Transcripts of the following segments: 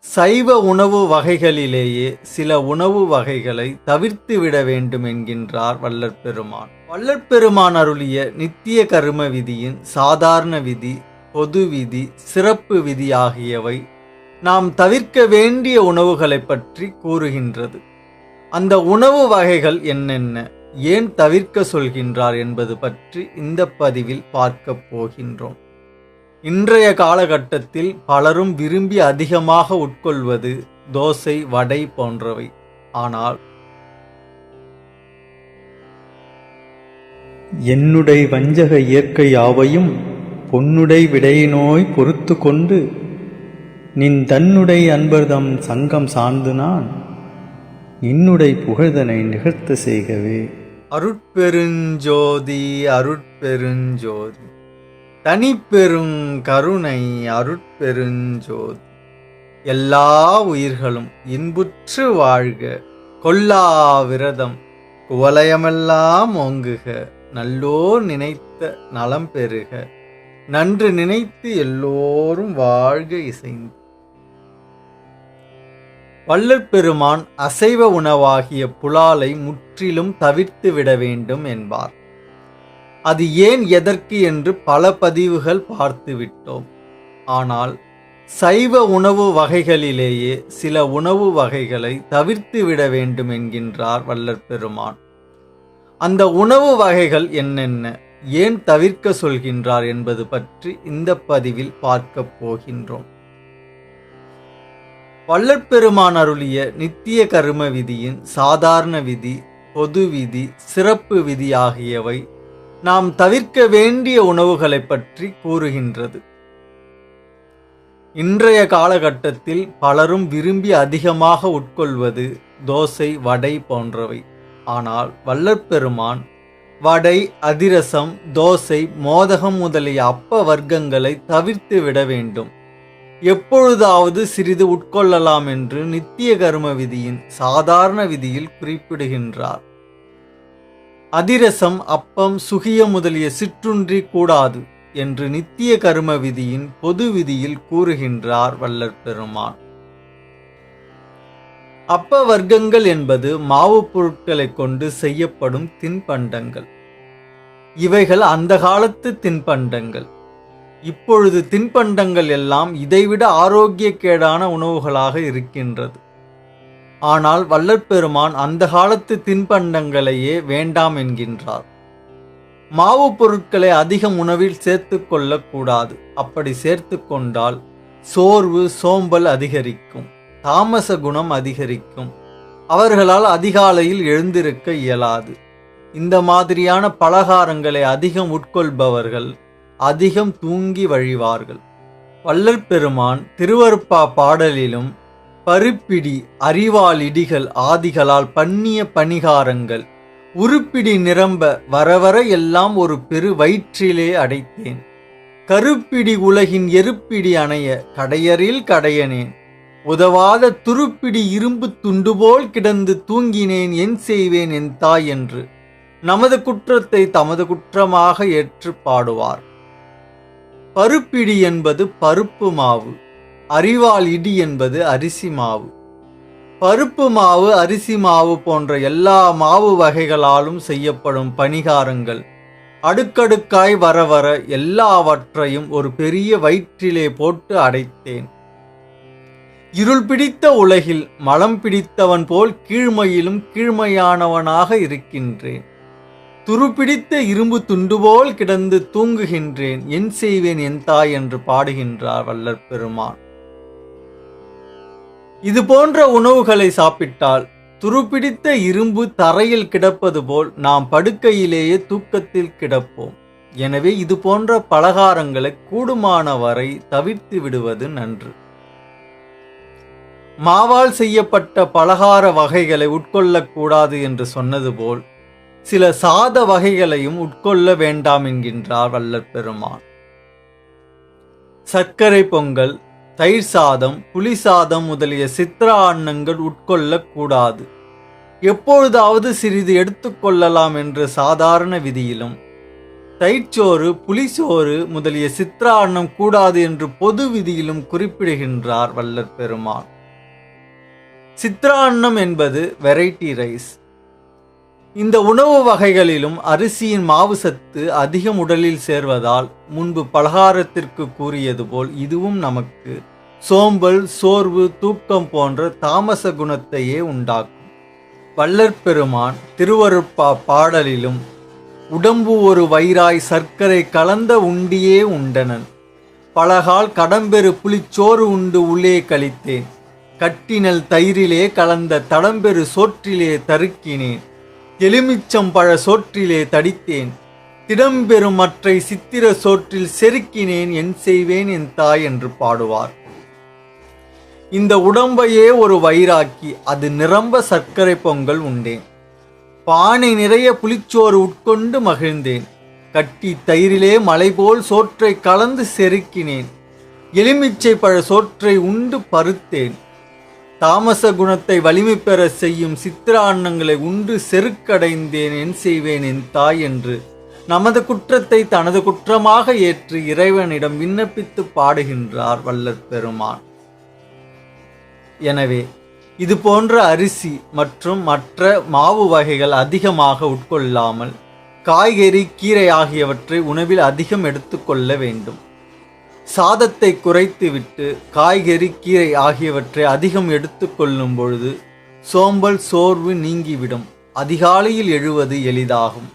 சைவ உணவு வகைகளிலேயே சில உணவு வகைகளை தவிர்த்து விட வேண்டும் என்கின்றார் வள்ளற்பெருமான். வள்ளற்பெருமான் அருளிய நித்திய கர்ம விதியின் சாதாரண விதி, பொது விதி, சிறப்பு விதி ஆகியவை நாம் தவிர்க்க வேண்டிய உணவுகளை பற்றி கூறுகின்றது. அந்த உணவு வகைகள் என்னென்ன, ஏன் தவிர்க்க சொல்கின்றார் என்பது பற்றி இந்த பதிவில் பார்க்க போகின்றோம். இன்றைய காலகட்டத்தில் பலரும் விரும்பி அதிகமாக உட்கொள்வது தோசை, வடை போன்றவை. ஆனால் என்னுடை வஞ்சக இயற்கை யாவையும் பொன்னுடை விடையினோய் பொறுத்து கொண்டு நின் தன்னுடை அன்பர்தம் சங்கம் சார்ந்து நான் இன்னுடை புகழ்தனை நிகழ்த்த செய்கவே. அருட்பெருஞ்சோதி அருட்பெருஞ்சோதி தனிப்பெருங் கருணை அருட்பெருஞ்சோதி. எல்லா உயிர்களும் இன்புற்று வாழ்க, கொல்லா விரதம் குவலயமெல்லாம் ஓங்குக, நல்லோர் நினைத்த நலம் பெறுக, நன்று நினைத்து எல்லோரும் வாழ்க இசைந்து. வள்ளற்பெருமான் அசைவ உணவாகிய புலாலை முற்றிலும் தவிர்த்து விட வேண்டும் என்பார். அது ஏன், எதற்கு என்று பல பதிவுகள் பார்த்து விட்டோம். ஆனால் சைவ உணவு வகைகளிலேயே சில உணவு வகைகளை தவிர்த்து விட வேண்டும் என்கின்றார் வள்ளற்பெருமான். அந்த உணவு வகைகள் என்னென்ன, ஏன் தவிர்க்க சொல்கின்றார் என்பது பற்றி இந்த பதிவில் பார்க்க போகின்றோம். வள்ளற்பெருமான் அருளிய நித்திய கர்ம விதியின் சாதாரண விதி, பொது விதி, சிறப்பு விதி ஆகியவை நாம் தவிர்க்க வேண்டிய உணவுகளை பற்றி கூறுகின்றது. இன்றைய காலகட்டத்தில் பலரும் விரும்பி அதிகமாக உட்கொள்வது தோசை, வடை போன்றவை. ஆனால் வள்ளற்பெருமான் வடை, அதிரசம், தோசை, மோதகம் முதலிய அப்ப வர்க்கங்களை தவிர்த்து விட வேண்டும், எப்பொழுதாவது சிறிது உட்கொள்ளலாம் என்று நித்திய கர்ம விதியின் சாதாரண விதியில் குறிப்பிடுகின்றார். அதிரசம், அப்பம், சுகியம் முதலிய சிற்றுண்டி கூடாது என்று நித்திய கர்ம விதியின் பொது விதியில் கூறுகின்றார் வள்ளற்பெருமான். அப்ப வர்க்கங்கள் என்பது மாவு பொருட்களை கொண்டு செய்யப்படும் தின்பண்டங்கள். இவைகள் அந்த காலத்து தின்பண்டங்கள். இப்பொழுது தின்பண்டங்கள் எல்லாம் இதைவிட ஆரோக்கியக்கேடான உணவுகளாக இருக்கின்றது. ஆனால் வள்ளற்பெருமான் அந்த காலத்து தின்பண்டங்களையே வேண்டாம் என்கின்றார். மாவு பொருட்களை அதிகம் உணவில் சேர்த்து கொள்ளக்கூடாது. அப்படி சேர்த்து கொண்டால் சோர்வு, சோம்பல் அதிகரிக்கும், தாமச குணம் அதிகரிக்கும், அவர்களால் அதிகாலையில் எழுந்திருக்க இயலாது. இந்த மாதிரியான பலகாரங்களை அதிகம் உட்கொள்பவர்கள் அதிகம் தூங்கி வழிவார்கள். வள்ளற்பெருமான் திருவருப்பா பாடலிலும் பருப்பிடி, அறிவால் இடிகள் ஆதிகளால் பண்ணிய பணிகாரங்கள் உருப்பிடி நிரம்ப வரவர எல்லாம் ஒரு பெரு வயிற்றிலே அடைத்தேன், கருப்பிடி உலகின் எருப்பிடி அணைய கடையரில் கடையனேன், உதவாத துருப்பிடி இரும்பு துண்டுபோல் கிடந்து தூங்கினேன், என் செய்வேன் என் தாய் என்று நமது குற்றத்தை தமது குற்றமாக ஏற்று பாடுவார். பருப்பிடி என்பது பருப்பு மாவு, அறிவால் இடி என்பது அரிசி மாவு. பருப்பு மாவு, அரிசி மாவு போன்ற எல்லா மாவு வகைகளாலும் செய்யப்படும் பணிகாரங்கள் அடுக்கடுக்காய் வர வர எல்லாவற்றையும் ஒரு பெரிய வயிற்றிலே போட்டு அடைத்தேன். இருள் பிடித்த உலகில் மலம் பிடித்தவன் போல் கீழ்மையிலும் கீழ்மையானவனாக இருக்கின்றேன், துருப்பிடித்த இரும்பு துண்டுபோல் கிடந்து தூங்குகின்றேன், என் செய்வேன் என் தாய் என்று பாடுகின்றார் வள்ளற்பெருமான். இது போன்ற உணவுகளை சாப்பிட்டால் துருப்பிடித்த இரும்பு தரையில் கிடப்பது போல் நாம் படுக்கையிலேயே தூக்கத்தில் கிடப்போம். எனவே இது போன்ற பலகாரங்களை கூடுமான வரை தவிர்த்து விடுவது நன்று. மாவால் செய்யப்பட்ட பலகார வகைகளை உட்கொள்ளக்கூடாது என்று சொன்னது போல் சில சாத வகைகளையும் உட்கொள்ள வேண்டாம் என்கின்றார் வள்ளற்பெருமான். சர்க்கரை பொங்கல், தயிர் சாதம், புளி சாதம் முதலிய சித்ரா அன்னங்கள் உட்கொள்ளக்கூடாது. எப்பொழுதாவது சிறிது எடுத்துக்கொள்ளலாம் என்ற சாதாரண விதியிலும் தயிர்ச்சோறு, புளிசோறு முதலிய சித்ரா அன்னம் கூடாது என்று பொது விதியிலும் குறிப்பிடுகின்றார் வள்ளற் பெருமான். சித்ரா அன்னம் என்பது வெரைட்டி ரைஸ். இந்த உணவு வகைகளிலும் அரிசியின் மாவு சத்து அதிகம் உடலில் சேர்வதால் முன்பு பலகாரத்திற்கு கூறியது போல் இதுவும் நமக்கு சோம்பல், சோர்வு, தூக்கம் போன்ற தாமச குணத்தையே உண்டாக்கும். வள்ளற் பெருமான் திருவருட்பா பாடலிலும் உடம்பு ஒரு வயிறாய் சர்க்கரை கலந்த உண்டியே உண்டனன், பலகால் கடம்பெரு புளிச்சோறு உண்டு உள்ளே கழித்தேன், கட்டினல் தயிரிலே கலந்த தடம்பெரு சோற்றிலே தருக்கினேன், எலுமிச்சம் பழ சோற்றிலே தடித்தேன், திடம்பெரும் மற்றை சித்திர சோற்றில் செருக்கினேன், என் செய்வேன் என் தாய் என்று பாடுவார். இந்த உடம்பையே ஒரு வயிறாக்கி அது நிரம்ப சர்க்கரை பொங்கல் உண்டேன், பானை நிறைய புளிச்சோறு உட்கொண்டு மகிழ்ந்தேன், கட்டி தயிரிலே மலைபோல் சோற்றை கலந்து செருக்கினேன், எலுமிச்சை பழ சோற்றை உண்டு பருத்தேன், தாமச குணத்தை வலிமை பெற செய்யும் சித்திரா அன்னங்களை உண்டு செருக்கடைந்தேன், என் செய்வேன் என் தாய் என்று நமது குற்றத்தை தனது குற்றமாக ஏற்று இறைவனிடம் விண்ணப்பித்து பாடுகின்றார் வள்ளற் பெருமான். எனவே இது போன்ற அரிசி மற்றும் மற்ற மாவு வகைகள் அதிகமாக உட்கொள்ளாமல் காய்கறி, கீரை ஆகியவற்றை உணவில் அதிகம் எடுத்துக்கொள்ள வேண்டும். சாதத்தை குறைத்துவிட்டு காய்கறி, கீரை ஆகியவற்றை அதிகம் எடுத்துக்கொள்ளும் பொழுது சோம்பல், சோர்வு நீங்கிவிடும். அதிகாலையில் எழுவது எளிதாகும்.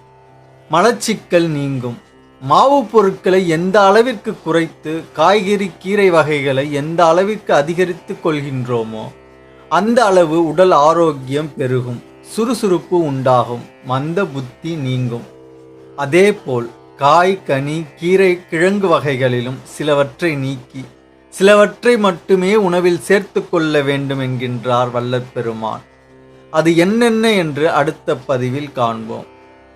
மலச்சிக்கல் நீங்கும். மாவு பொருட்களை எந்த அளவிற்கு குறைத்து காய்கறி, கீரை வகைகளை எந்த அளவிற்கு அதிகரித்து கொள்கின்றோமோ அந்த அளவு உடல் ஆரோக்கியம் பெருகும், சுறுசுறுப்பு உண்டாகும், மந்த புத்தி நீங்கும். அதேபோல் காய், கனி, கீரை, கிழங்கு வகைகளிலும் சிலவற்றை நீக்கி சிலவற்றை மட்டுமே உணவில் சேர்த்து கொள்ள வேண்டும் என்கின்றார் வள்ளற் பெருமான். அது என்னென்ன என்று அடுத்த பதிவில் காண்போம்.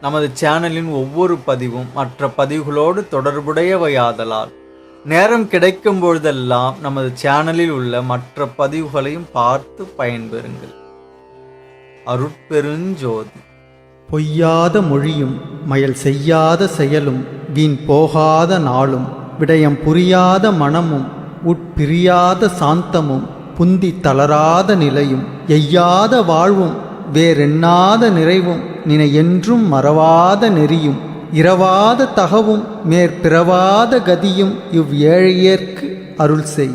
நமது சேனலின் ஒவ்வொரு பதிவும் மற்ற பதிவுகளோடு தொடர்புடையவையாதலால் நேரம் கிடைக்கும் பொழுதெல்லாம் நமது சேனலில் உள்ள மற்ற பதிவுகளையும் பார்த்து பயன்பெறுங்கள். அருட்பெருஞ்சோதி. பொய்யாத மொழியும் மயல் செய்யாத செயலும் வீண் போகாத நாளும் விடயம் புரியாத மனமும் உட்பிரியாத சாந்தமும் புந்தி தளராத நிலையும் எய்யாத வாழ்வும் வேறெண்ணாத நிறைவும் நினை என்றும் மறவாத நெறியும் இரவாத தகவும் மேற்பிறவாத கதியும் இவ் ஏழையர்க்கு அருள் செய்.